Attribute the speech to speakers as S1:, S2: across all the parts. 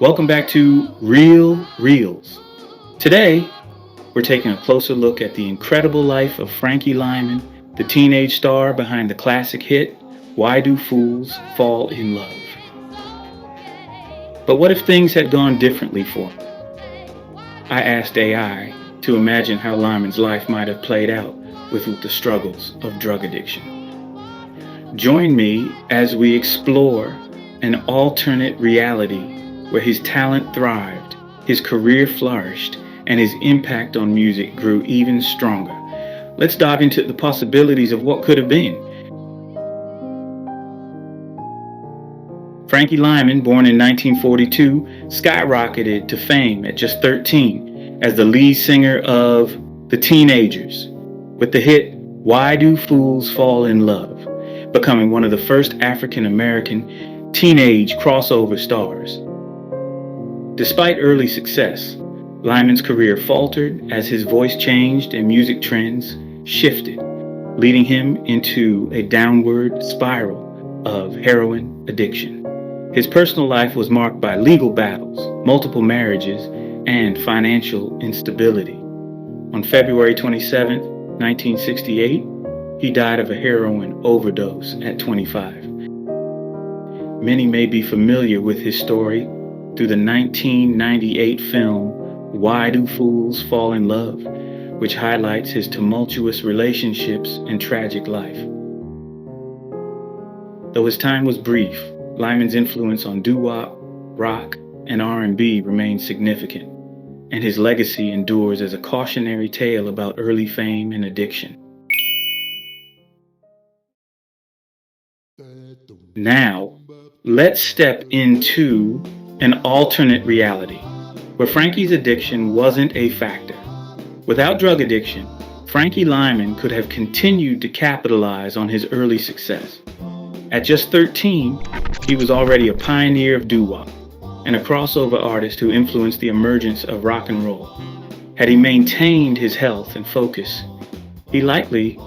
S1: Welcome back to Real Reels. Today, we're taking a closer look at the incredible life of Frankie Lymon, the teenage star behind the classic hit, Why Do Fools Fall in Love? But what if things had gone differently for him? I asked AI to imagine how Lymon's life might have played out without the struggles of drug addiction. Join me as we explore an alternate reality where his talent thrived, his career flourished, and his impact on music grew even stronger. Let's dive into the possibilities of what could have been. Frankie Lymon, born in 1942, skyrocketed to fame at just 13 as the lead singer of The Teenagers with the hit Why Do Fools Fall in Love, becoming one of the first African-American teenage crossover stars. Despite early success, Lymon's career faltered as his voice changed and music trends shifted, leading him into a downward spiral of heroin addiction. His personal life was marked by legal battles, multiple marriages, and financial instability. On February 27, 1968, he died of a heroin overdose at 25. Many may be familiar with his story through the 1998 film Why Do Fools Fall in Love, which highlights his tumultuous relationships and tragic life. Though his time was brief, Lymon's influence on doo-wop, rock, and R&B remains significant, and his legacy endures as a cautionary tale about early fame and addiction. Now, let's step into an alternate reality where Frankie's addiction wasn't a factor. Without drug addiction, Frankie Lymon could have continued to capitalize on his early success. At just 13, he was already a pioneer of doo-wop and a crossover artist who influenced the emergence of rock and roll. Had he maintained his health and focus, he likely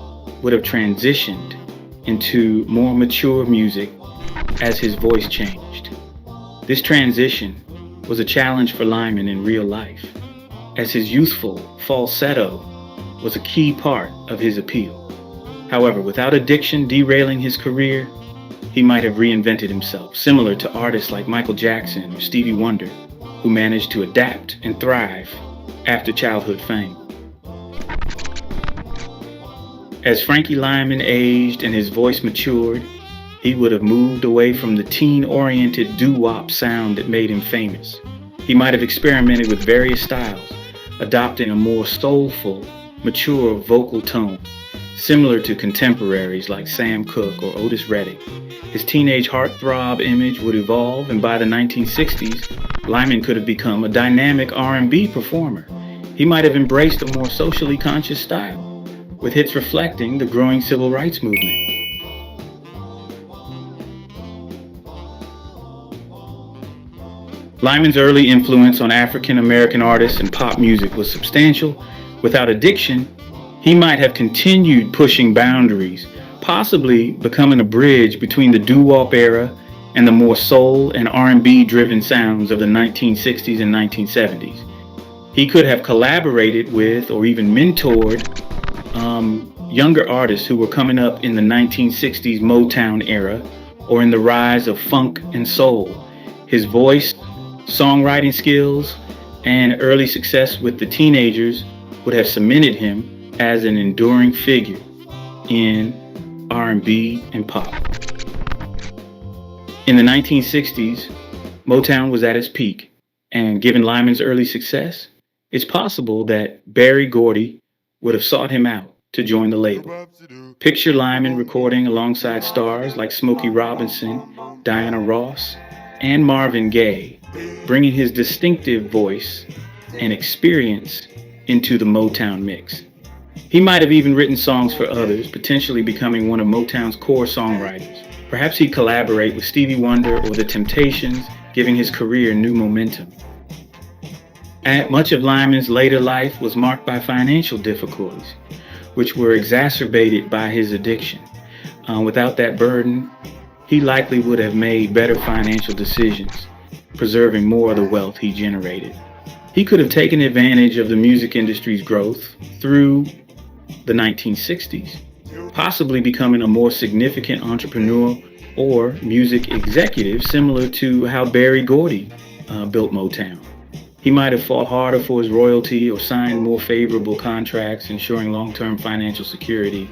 S1: would have transitioned into more mature music as his voice changed. This transition was a challenge for Lymon in real life, as his youthful falsetto was a key part of his appeal. However, without addiction derailing his career, he might have reinvented himself, similar to artists like Michael Jackson or Stevie Wonder, who managed to adapt and thrive after childhood fame. As Frankie Lymon aged and his voice matured, he would have moved away from the teen-oriented doo-wop sound that made him famous. He might have experimented with various styles, adopting a more soulful, mature vocal tone, similar to contemporaries like Sam Cooke or Otis Redding. His teenage heartthrob image would evolve, and by the 1960s, Lymon could have become a dynamic R&B performer. He might have embraced a more socially conscious style, with hits reflecting the growing civil rights movement. Lymon's early influence on African-American artists and pop music was substantial. Without addiction, he might have continued pushing boundaries, possibly becoming a bridge between the doo-wop era and the more soul and R&B driven sounds of the 1960s and 1970s. He could have collaborated with or even mentored younger artists who were coming up in the 1960s Motown era or in the rise of funk and soul. His voice, songwriting skills, and early success with the Teenagers would have cemented him as an enduring figure in R&B and pop. In the 1960s, Motown was at its peak, and given Lymon's early success, it's possible that Berry Gordy would have sought him out to join the label. Picture Lymon recording alongside stars like Smokey Robinson, Diana Ross, and Marvin Gaye, bringing his distinctive voice and experience into the Motown mix. He might have even written songs for others, potentially becoming one of Motown's core songwriters. Perhaps he'd collaborate with Stevie Wonder or The Temptations, giving his career new momentum. And much of Lymon's later life was marked by financial difficulties, which were exacerbated by his addiction. Without that burden, he likely would have made better financial decisions, preserving more of the wealth he generated. He could have taken advantage of the music industry's growth through the 1960s, possibly becoming a more significant entrepreneur or music executive, similar to how Berry Gordy built Motown. He might have fought harder for his royalty or signed more favorable contracts, ensuring long-term financial security.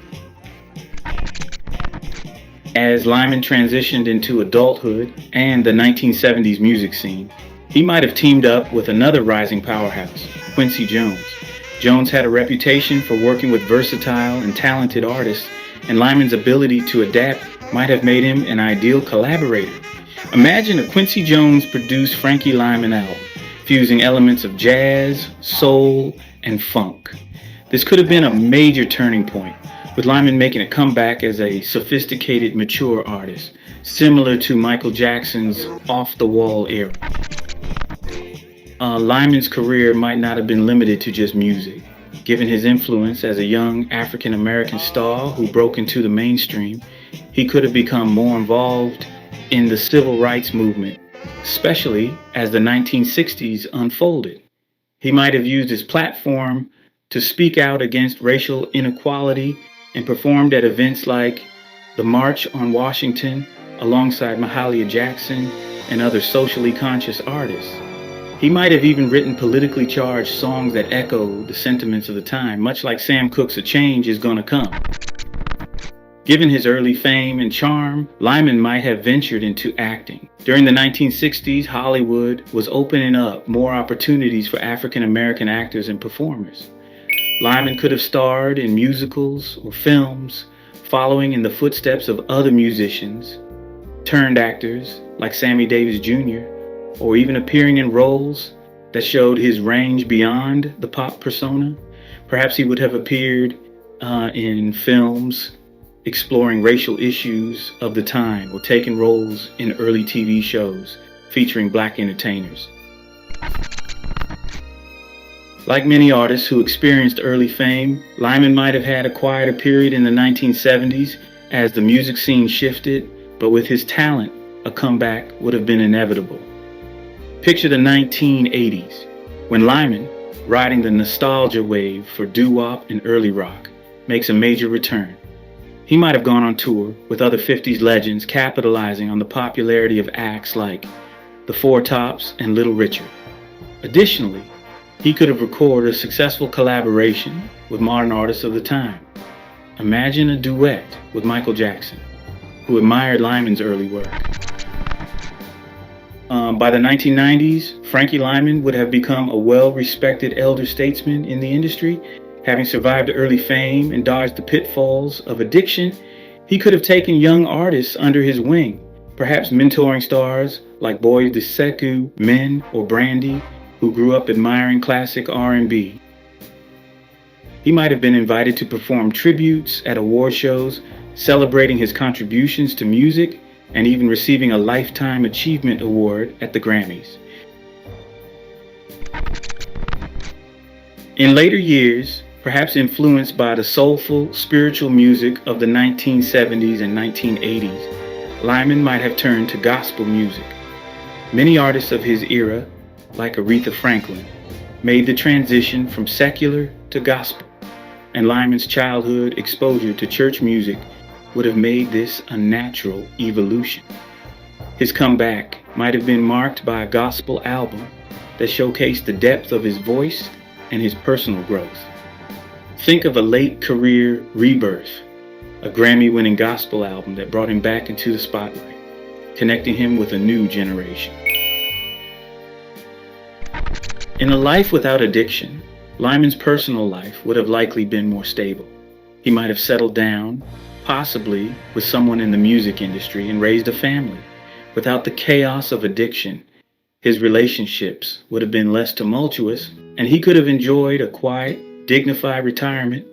S1: As Lymon transitioned into adulthood and the 1970s music scene, he might have teamed up with another rising powerhouse, Quincy Jones. Jones had a reputation for working with versatile and talented artists, and Lymon's ability to adapt might have made him an ideal collaborator. Imagine a Quincy Jones produced Frankie Lymon album, fusing elements of jazz, soul, and funk. This could have been a major turning point, with Lymon making a comeback as a sophisticated, mature artist, similar to Michael Jackson's off-the-wall era. Lymon's career might not have been limited to just music. Given his influence as a young African-American star who broke into the mainstream, he could have become more involved in the civil rights movement, especially as the 1960s unfolded. He might have used his platform to speak out against racial inequality and performed at events like the March on Washington alongside Mahalia Jackson and other socially conscious artists. He might have even written politically charged songs that echo the sentiments of the time, much like Sam Cooke's A Change Is Gonna Come. Given his early fame and charm, Lymon might have ventured into acting. During the 1960s, Hollywood was opening up more opportunities for African American actors and performers. Lymon could have starred in musicals or films, following in the footsteps of other musicians, turned actors like Sammy Davis Jr., or even appearing in roles that showed his range beyond the pop persona. Perhaps he would have appeared in films exploring racial issues of the time, or taken roles in early TV shows featuring black entertainers. Like many artists who experienced early fame, Lymon might have had a quieter period in the 1970s as the music scene shifted, but with his talent, a comeback would have been inevitable. Picture the 1980s, when Lymon, riding the nostalgia wave for doo-wop and early rock, makes a major return. He might have gone on tour with other 50s legends, capitalizing on the popularity of acts like the Four Tops and Little Richard. Additionally, he could have recorded a successful collaboration with modern artists of the time. Imagine a duet with Michael Jackson, who admired Lymon's early work. By the 1990s, Frankie Lymon would have become a well-respected elder statesman in the industry. Having survived early fame and dodged the pitfalls of addiction, he could have taken young artists under his wing, perhaps mentoring stars like Boy DeSekou, Men, or Brandy, who grew up admiring classic R&B. He might have been invited to perform tributes at award shows, celebrating his contributions to music, and even receiving a Lifetime Achievement Award at the Grammys. In later years, perhaps influenced by the soulful, spiritual music of the 1970s and 1980s, Lymon might have turned to gospel music. Many artists of his era, like Aretha Franklin, made the transition from secular to gospel, and Lymon's childhood exposure to church music would have made this a natural evolution. His comeback might have been marked by a gospel album that showcased the depth of his voice and his personal growth. Think of a late career rebirth, a Grammy-winning gospel album that brought him back into the spotlight, connecting him with a new generation. In a life without addiction, Lymon's personal life would have likely been more stable. He might have settled down, possibly with someone in the music industry, and raised a family. Without the chaos of addiction, his relationships would have been less tumultuous, and he could have enjoyed a quiet, dignified retirement,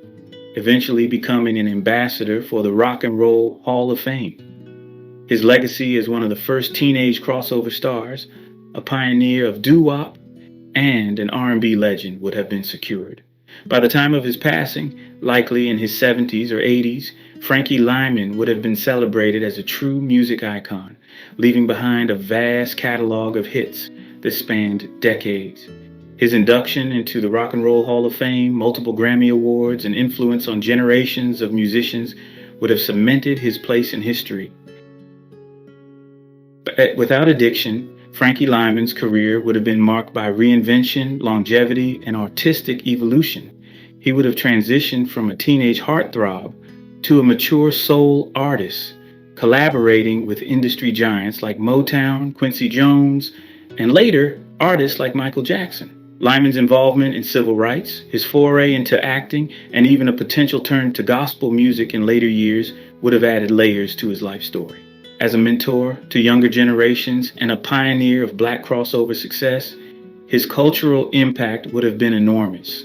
S1: eventually becoming an ambassador for the Rock and Roll Hall of Fame. His legacy as one of the first teenage crossover stars, a pioneer of doo-wop, and an R&B legend would have been secured. By the time of his passing, likely in his 70s or 80s, Frankie Lymon would have been celebrated as a true music icon, leaving behind a vast catalog of hits that spanned decades. His induction into the Rock and Roll Hall of Fame, multiple Grammy Awards, and influence on generations of musicians would have cemented his place in history. But without addiction, Frankie Lymon's career would have been marked by reinvention, longevity, and artistic evolution. He would have transitioned from a teenage heartthrob to a mature soul artist, collaborating with industry giants like Motown, Quincy Jones, and later artists like Michael Jackson. Lymon's involvement in civil rights, his foray into acting, and even a potential turn to gospel music in later years would have added layers to his life story. As a mentor to younger generations and a pioneer of Black crossover success, his cultural impact would have been enormous.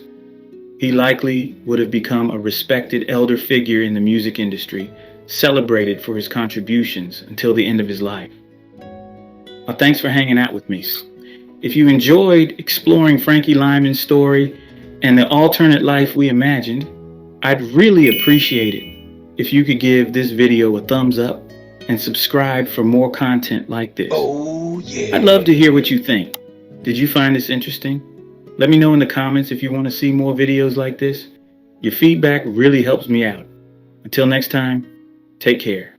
S1: He likely would have become a respected elder figure in the music industry, celebrated for his contributions until the end of his life. Well, thanks for hanging out with me. If you enjoyed exploring Frankie Lymon's story and the alternate life we imagined, I'd really appreciate it if you could give this video a thumbs up and subscribe for more content like this.
S2: Oh, yeah.
S1: I'd love to hear what you think. Did you find this interesting? Let me know in the comments if you want to see more videos like this. Your feedback really helps me out. Until next time, take care.